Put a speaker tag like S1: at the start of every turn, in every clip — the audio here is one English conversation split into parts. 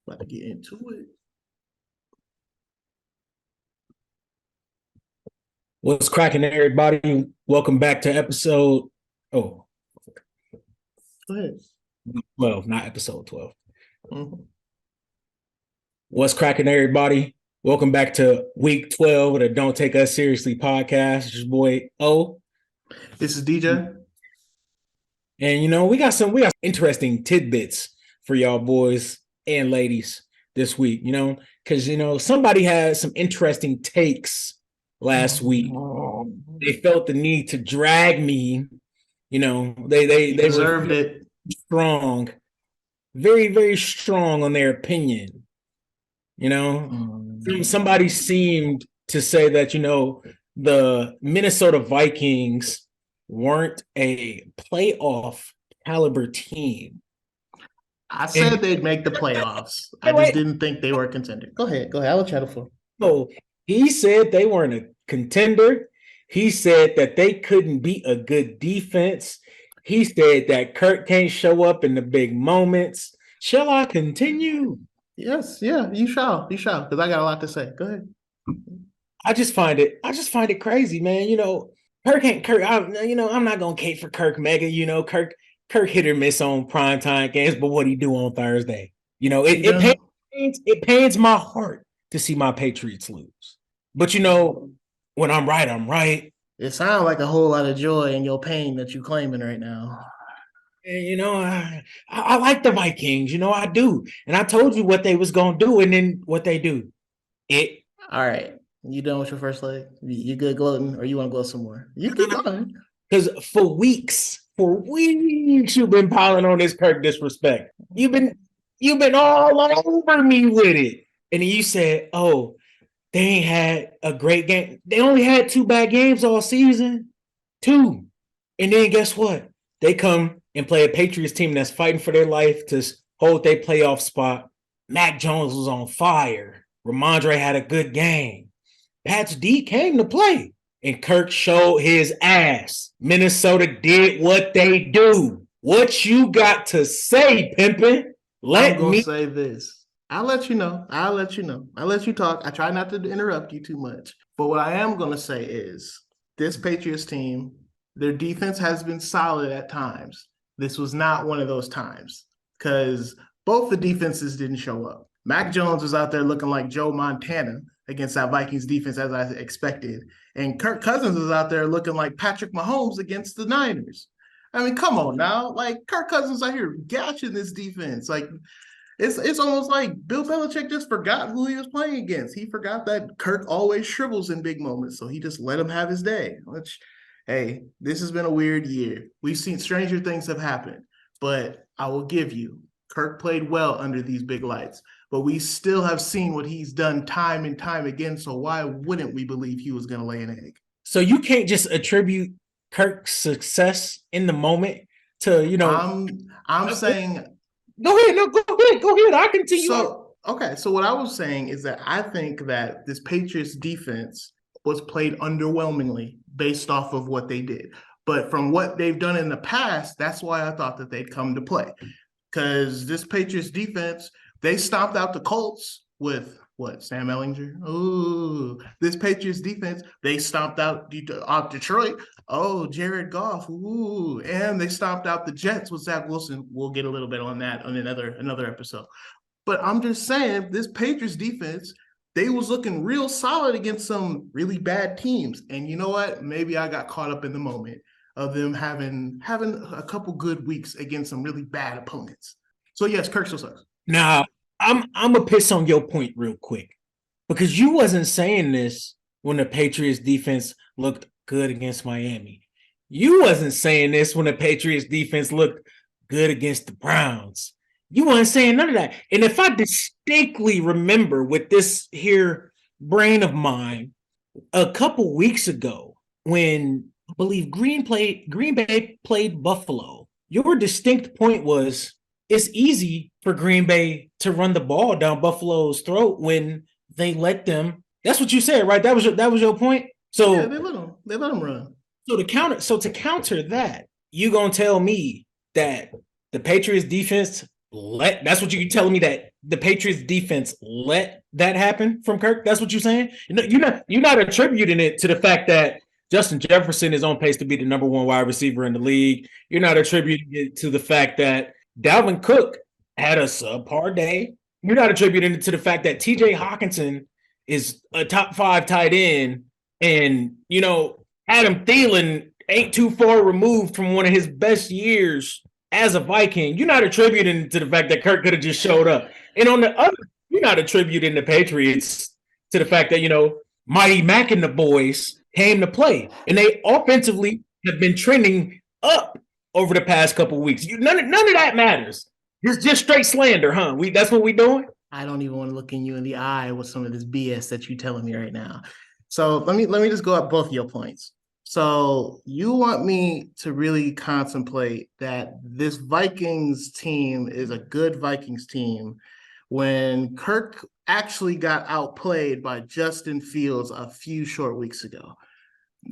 S1: About to get into it.
S2: What's cracking, everybody? Welcome back to episode. Oh,
S1: Go ahead.
S2: 12, not episode 12.
S1: Mm-hmm.
S2: What's cracking, everybody? Welcome back to week 12 of the Don't Take Us Seriously podcast. It's your boy O.
S1: This is DJ.
S2: And we got some interesting tidbits for y'all boys and ladies this week, because somebody had some interesting takes last week. They felt the need to drag me. They
S1: deserved it.
S2: Strong, very, very strong on their opinion. Somebody seemed to say that, the Minnesota Vikings weren't a playoff caliber team.
S1: I said they'd make the playoffs. I just didn't think they were a contender. Go ahead. I'll chat it for.
S2: So he said they weren't a contender. He said that they couldn't beat a good defense. He said that Kirk can't show up in the big moments. Shall I continue?
S1: Yes, yeah, you shall, because I got a lot to say. Go ahead.
S2: I just find it crazy, man. I'm not gonna cape for Kirk mega. Kirk hit or miss on primetime games, but what he do on Thursday? It pains my heart to see my Patriots lose. But when I'm right, I'm right.
S1: It sounds like a whole lot of joy in your pain that you're claiming right now.
S2: And I like the Vikings, I do. And I told you what they was gonna do, and then what they do.
S1: All right. You done with your first leg? You good gloating, or you want to gloat some more? You keep going.
S2: Because for weeks you've been piling on this Kirk disrespect. You've been all over me with it. And you said, oh, they ain't had a great game. They only had 2 bad games all season. 2. And then guess what? They come and play a Patriots team that's fighting for their life to hold their playoff spot. Mac Jones was on fire. Ramondre had a good game. Pat's D came to play. And Kirk showed his ass. Minnesota did what they do. What you got to say, pimpin'?
S1: I'm going to say this. I'll let you know. I'll let you talk. I try not to interrupt you too much. But what I am going to say is this Patriots team, their defense has been solid at times. This was not one of those times because both the defenses didn't show up. Mac Jones was out there looking like Joe Montana against that Vikings defense, as I expected. And Kirk Cousins was out there looking like Patrick Mahomes against the Niners. I mean, come on now. Like, Kirk Cousins out here gashing this defense. Like, it's almost like Bill Belichick just forgot who he was playing against. He forgot that Kirk always shrivels in big moments, so he just let him have his day. Which, hey, this has been a weird year. We've seen stranger things have happened, but I will give you, Kirk played well under these big lights, but we still have seen what he's done time and time again, so why wouldn't we believe he was going to lay an egg?
S2: So you can't just attribute Kirk's success in the moment to,
S1: I'm saying...
S2: Go ahead. No, go ahead. I continue.
S1: So what I was saying is that I think that this Patriots defense was played underwhelmingly based off of what they did. But from what they've done in the past, that's why I thought that they'd come to play. Because this Patriots defense, they stomped out the Colts with what? Sam Ellinger? Ooh, this Patriots defense, they stomped out Detroit. Oh, Jared Goff. Ooh, and they stomped out the Jets with Zach Wilson. We'll get a little bit on that on another episode. But I'm just saying, this Patriots defense, they was looking real solid against some really bad teams. And you know what? Maybe I got caught up in the moment of them having a couple good weeks against some really bad opponents. So yes, Kirk still sucks.
S2: Now, I'm gonna piss on your point real quick because you wasn't saying this when the Patriots defense looked good against Miami. You wasn't saying this when the Patriots defense looked good against the Browns. You weren't saying none of that. And if I distinctly remember with this here brain of mine, a couple weeks ago when I believe Green Bay played Buffalo, your distinct point was it's easy for Green Bay to run the ball down Buffalo's throat when they let them. That's what you said, right? That was your point. So
S1: yeah, they let them run.
S2: So to counter that, you gonna tell me that the Patriots defense That's what you telling me, that the Patriots defense let that happen from Kirk? That's what you're saying? You're not attributing it to the fact that Justin Jefferson is on pace to be the number one wide receiver in the league. You're not attributing it to the fact that Dalvin Cook had a subpar day. You're not attributing it to the fact that TJ Hawkinson is a top 5 tight end, and Adam Thielen ain't too far removed from one of his best years as a Viking. You're not attributing to the fact that Kirk could have just showed up. And on the other, you're not attributing the Patriots to the fact that, Mighty Mac and the boys came to play. And they offensively have been trending up over the past couple of weeks. None of that matters. It's just straight slander, huh? That's what we doing?
S1: I don't even want to look in you in the eye with some of this BS that you're telling me right now. So let me just go up both of your points. So you want me to really contemplate that this Vikings team is a good Vikings team when Kirk actually got outplayed by Justin Fields a few short weeks ago.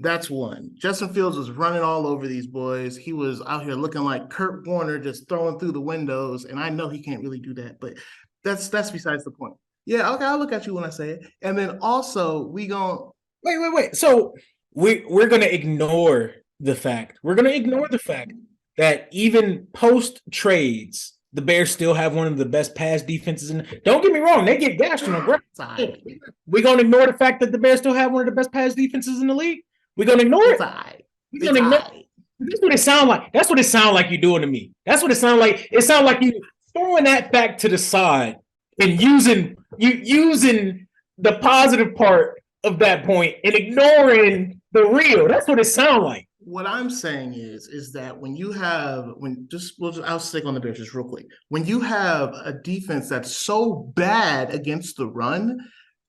S1: That's one. Justin Fields was running all over these boys. He was out here looking like Kurt Warner, just throwing through the windows. And I know he can't really do that, but that's besides the point. Yeah, okay, I'll look at you when I say it. And then also we gonna
S2: wait. So we're gonna ignore the fact. We're gonna ignore the fact that even post trades, the Bears still have one of the best pass defenses. Don't get me wrong, they get gashed on the ground. We're gonna ignore the fact that the Bears still have one of the best pass defenses in the league. We're gonna ignore it. We're gonna ignore it. That's what it sounds like. That's what it sounds like you're doing to me. That's what it sounds like. It sounds like you throwing that back to the side and using the positive part of that point and ignoring the real. That's what it sounds like.
S1: What I'm saying is that I'll stick on the Bears just real quick. When you have a defense that's so bad against the run,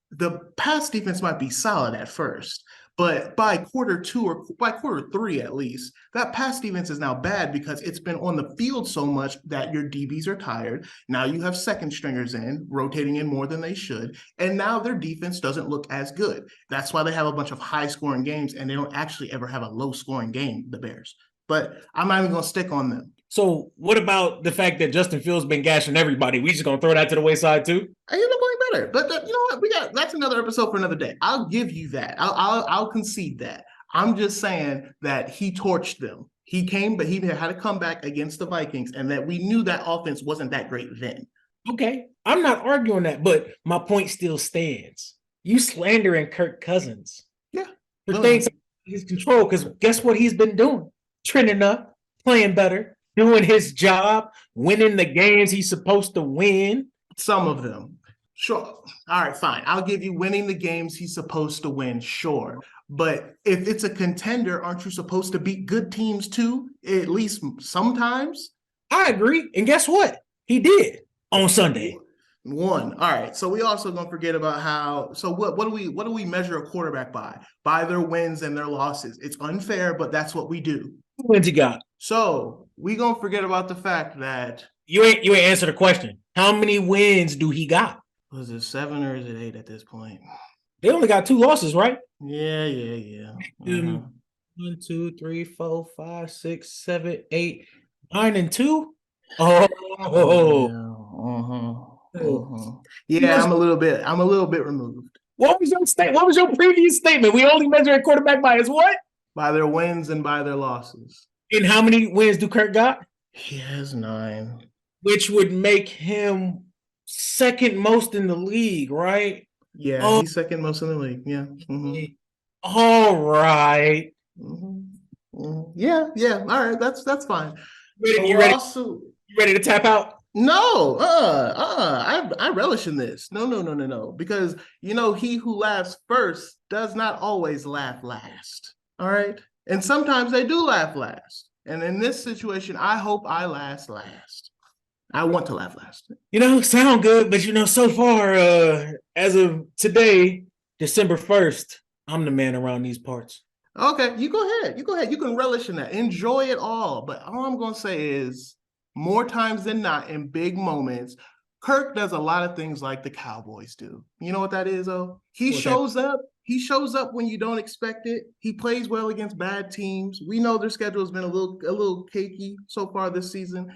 S1: the pass defense might be solid at first. But by quarter 2 or by quarter 3, at least, that pass defense is now bad because it's been on the field so much that your DBs are tired. Now you have second stringers in, rotating in more than they should. And now their defense doesn't look as good. That's why they have a bunch of high scoring games and they don't actually ever have a low scoring game, the Bears. But I'm not even going to stick on them.
S2: So what about the fact that Justin Fields been gashing everybody? We just going to throw that to the wayside too?
S1: I end up going better. But you know what? That's another episode for another day. I'll give you that. I'll concede that. I'm just saying that he torched them. He came, but he had to come back against the Vikings, and that we knew that offense wasn't that great then.
S2: Okay. I'm not arguing that, but my point still stands. You slandering Kirk Cousins.
S1: Yeah.
S2: For things his control, because guess what he's been doing? Trending up, playing better, doing his job, winning the games he's supposed to win.
S1: Some of them. Sure. All right, fine. I'll give you winning the games he's supposed to win, sure. But if it's a contender, aren't you supposed to beat good teams too, at least sometimes?
S2: I agree. And guess what? He did on Sunday.
S1: All right. So we also gonna forget about what do we measure a quarterback by? By their wins and their losses. It's unfair, but that's what we do.
S2: Who wins he got?
S1: So we gonna forget about the fact that
S2: you ain't answered the question. How many wins do he got?
S1: Was it 7 or is it 8 at this point?
S2: They only got 2 losses, right?
S1: Yeah.
S2: 1, 2, 3, 4, 5, 6, 7, 8, 9 and 2.
S1: Yeah, I'm a little bit removed.
S2: What was your statement? What was your previous statement? We only measure a quarterback by his what?
S1: By their wins and by their losses.
S2: And how many wins do Kirk got?
S1: He has 9.
S2: Which would make him second most in the league, right?
S1: Yeah, he's second most in the league. Yeah.
S2: Mm-hmm. All right.
S1: Mm-hmm. Mm-hmm. Yeah. All right, that's fine.
S2: You ready to tap out?
S1: No, I relish in this. No. Because he who laughs first does not always laugh last. All right. And sometimes they do laugh last. And in this situation, I hope I last. I want to laugh last.
S2: Sound good, but so far, as of today, December 1st, I'm the man around these parts.
S1: Okay, you go ahead. You can relish in that. Enjoy it all. But all I'm gonna say is, more times than not, in big moments, Kirk does a lot of things like the Cowboys do. You know what that is, though? He shows up when you don't expect it. He plays well against bad teams. We know their schedule has been a little cakey so far this season.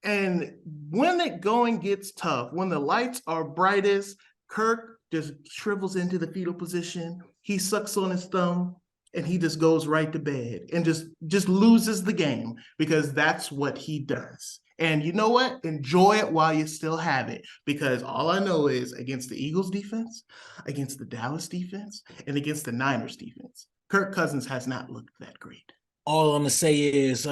S1: And when it going gets tough, when the lights are brightest, Kirk just shrivels into the fetal position. He sucks on his thumb and he just goes right to bed and just loses the game because that's what he does. And you know what? Enjoy it while you still have it, because all I know is against the Eagles defense, against the Dallas defense, and against the Niners defense, Kirk Cousins has not looked that great.
S2: All I'm gonna say is,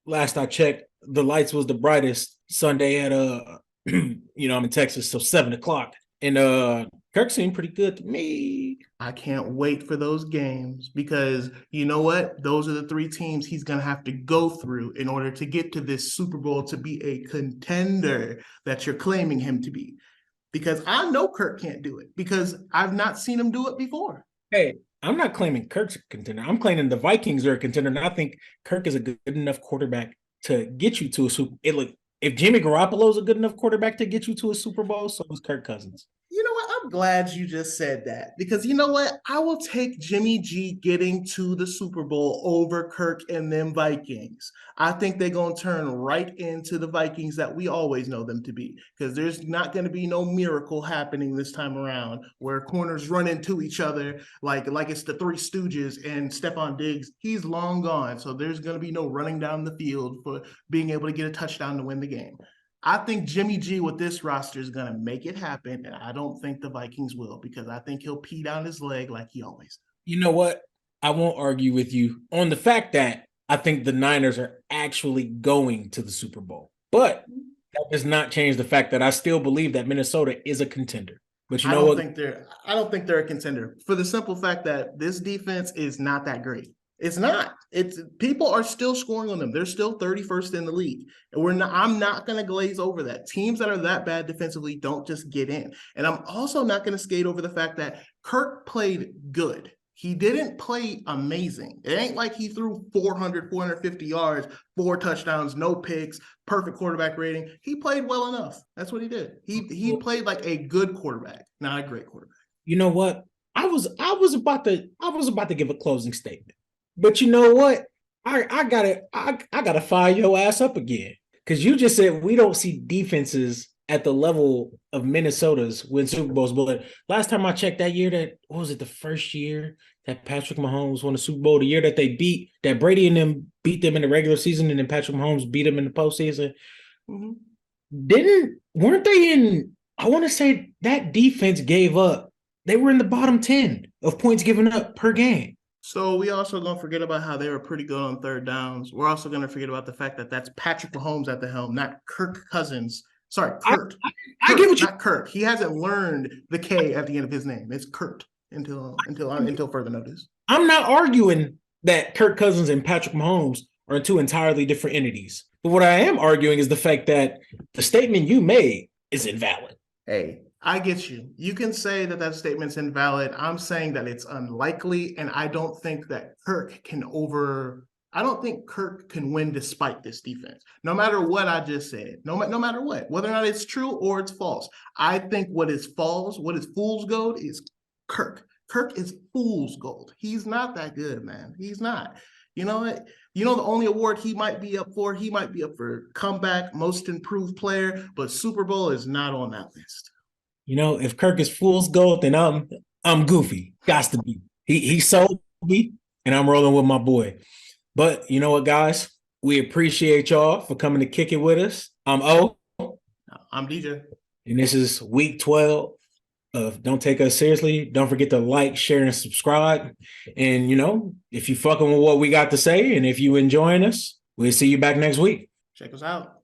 S2: last I checked, the lights was the brightest Sunday at I'm in Texas, so 7 o'clock, and Kirk seemed pretty good to me.
S1: I can't wait for those games because you know what? Those are the three teams he's going to have to go through in order to get to this Super Bowl to be a contender that you're claiming him to be. Because I know Kirk can't do it because I've not seen him do it before.
S2: Hey, I'm not claiming Kirk's a contender. I'm claiming the Vikings are a contender, and I think Kirk is a good enough quarterback to get you to a Super. If Jimmy Garoppolo is a good enough quarterback to get you to a Super Bowl, so is Kirk Cousins.
S1: You know what? I'm glad you just said that because you know what? I will take Jimmy G getting to the Super Bowl over Kirk and them Vikings. I think they're going to turn right into the Vikings that we always know them to be because there's not going to be no miracle happening this time around where corners run into each other like it's the Three Stooges and Stephon Diggs. He's long gone. So there's going to be no running down the field for being able to get a touchdown to win the game. I think Jimmy G with this roster is going to make it happen, and I don't think the Vikings will because I think he'll pee down his leg like he always does.
S2: You know what? I won't argue with you on the fact that I think the Niners are actually going to the Super Bowl, but that does not change the fact that I still believe that Minnesota is a contender. But you know what?
S1: I don't think they're a contender for the simple fact that this defense is not that great. It's not. It's people are still scoring on them. They're still 31st in the league. And I'm not going to glaze over that. Teams that are that bad defensively don't just get in. And I'm also not going to skate over the fact that Kirk played good. He didn't play amazing. It ain't like he threw 400, 450 yards, 4 touchdowns, no picks, perfect quarterback rating. He played well enough. That's what he did. He played like a good quarterback, not a great quarterback.
S2: You know what? I was about to give a closing statement. But you know what? I gotta fire your ass up again. Because you just said we don't see defenses at the level of Minnesota's win Super Bowls. But last time I checked that year, the first year that Patrick Mahomes won the Super Bowl, the year that Brady and them beat them in the regular season, and then Patrick Mahomes beat them in the postseason. Mm-hmm. Weren't they in, I want to say that defense gave up. They were in the bottom 10 of points given up per game.
S1: So we also going to forget about how they were pretty good on third downs. We're also going to forget about the fact that that's Patrick Mahomes at the helm, not Kirk Cousins. Sorry, Kurt.
S2: I get what
S1: not Kirk. He hasn't learned the K at the end of his name. It's Kurt until further notice.
S2: I'm not arguing that Kirk Cousins and Patrick Mahomes are two entirely different entities. But what I am arguing is the fact that the statement you made is invalid.
S1: Hey, I get you. You can say that statement's invalid. I'm saying that it's unlikely, and I don't think that Kirk can win despite this defense. No matter what I just said, no matter what, whether or not it's true or it's false. I think what is fool's gold is Kirk. Kirk is fool's gold. He's not that good, man. He's not. You know what? You know the only award he might be up for comeback, most improved player, but Super Bowl is not on that list.
S2: You know, if Kirk is fool's gold, then I'm goofy. Gots to be. He sold me, and I'm rolling with my boy. But you know what, guys? We appreciate y'all for coming to kick it with us. I'm O.
S1: I'm DJ.
S2: And this is week 12 of Don't Take Us Seriously. Don't forget to like, share, and subscribe. And, you know, if you fucking with what we got to say and if you enjoying us, we'll see you back next week.
S1: Check us out.